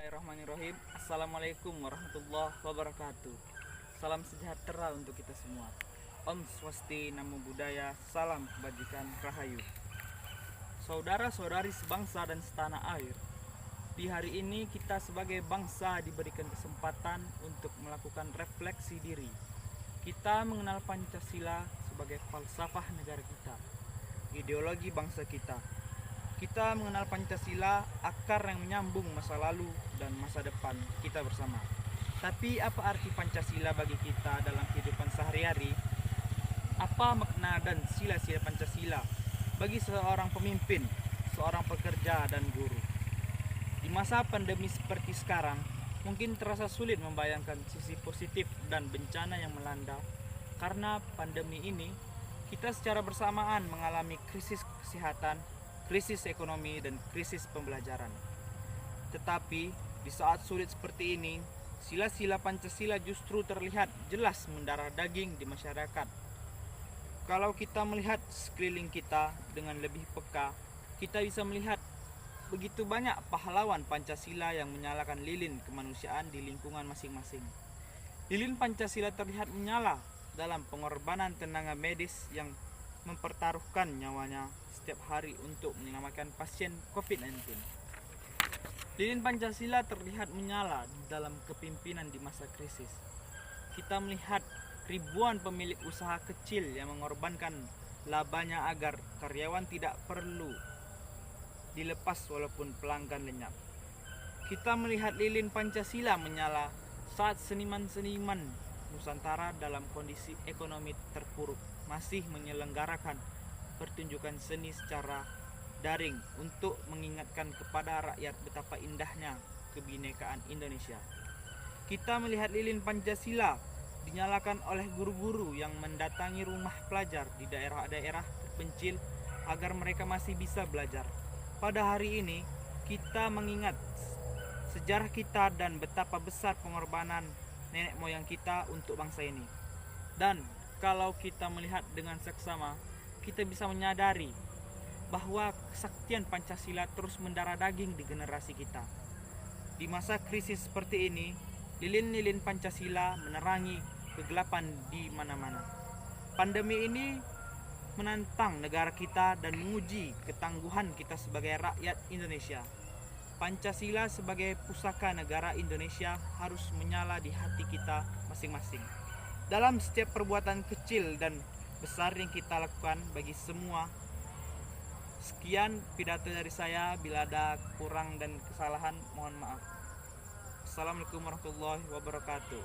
Bismillahirrahmanirrahim. Assalamualaikum warahmatullahi wabarakatuh. Salam sejahtera untuk kita semua. Om Swasti, Namo Buddhaya, salam kebajikan rahayu. Saudara-saudari sebangsa dan setanah air, di hari ini kita sebagai bangsa diberikan kesempatan untuk melakukan refleksi diri. Kita mengenal Pancasila sebagai falsafah negara kita, ideologi bangsa kita. Kita mengenal Pancasila, akar yang menyambung masa lalu dan masa depan kita bersama. Tapi apa arti Pancasila bagi kita dalam kehidupan sehari-hari? Apa makna dan sila-sila Pancasila bagi seorang pemimpin, seorang pekerja dan guru? Di masa pandemi seperti sekarang, mungkin terasa sulit membayangkan sisi positif dan bencana yang melanda. Karena pandemi ini, kita secara bersamaan mengalami krisis kesehatan, krisis ekonomi, dan krisis pembelajaran. Tetapi di saat sulit seperti ini, sila-sila Pancasila justru terlihat jelas mendarah daging di masyarakat. Kalau kita melihat sekeliling kita dengan lebih peka, kita bisa melihat begitu banyak pahlawan Pancasila yang menyalakan lilin kemanusiaan di lingkungan masing-masing. Lilin Pancasila terlihat menyala dalam pengorbanan tenaga medis yang mempertaruhkan nyawanya setiap hari untuk menyelamatkan pasien COVID-19. Lilin Pancasila terlihat menyala di dalam kepemimpinan di masa krisis. Kita melihat ribuan pemilik usaha kecil yang mengorbankan labanya agar karyawan tidak perlu dilepas walaupun pelanggan lenyap. Kita melihat lilin Pancasila menyala saat seniman-seniman Nusantara dalam kondisi ekonomi terpuruk masih menyelenggarakan pertunjukan seni secara daring untuk mengingatkan kepada rakyat betapa indahnya kebinekaan Indonesia. Kita melihat lilin Pancasila dinyalakan oleh guru-guru yang mendatangi rumah pelajar di daerah-daerah terpencil agar mereka masih bisa belajar. Pada hari ini, kita mengingat sejarah kita dan betapa besar pengorbanan nenek moyang kita untuk bangsa ini. Dan kalau kita melihat dengan seksama, kita bisa menyadari bahwa kesaktian Pancasila terus mendarah daging di generasi kita. Di masa krisis seperti ini, lilin-lilin Pancasila menerangi kegelapan di mana-mana. Pandemi ini menantang negara kita dan menguji ketangguhan kita sebagai rakyat Indonesia. Pancasila sebagai pusaka negara Indonesia harus menyala di hati kita masing-masing. Dalam setiap perbuatan kecil dan besar yang kita lakukan bagi semua. Sekian pidato dari saya, bila ada kurang dan kesalahan mohon maaf. Assalamualaikum warahmatullahi wabarakatuh.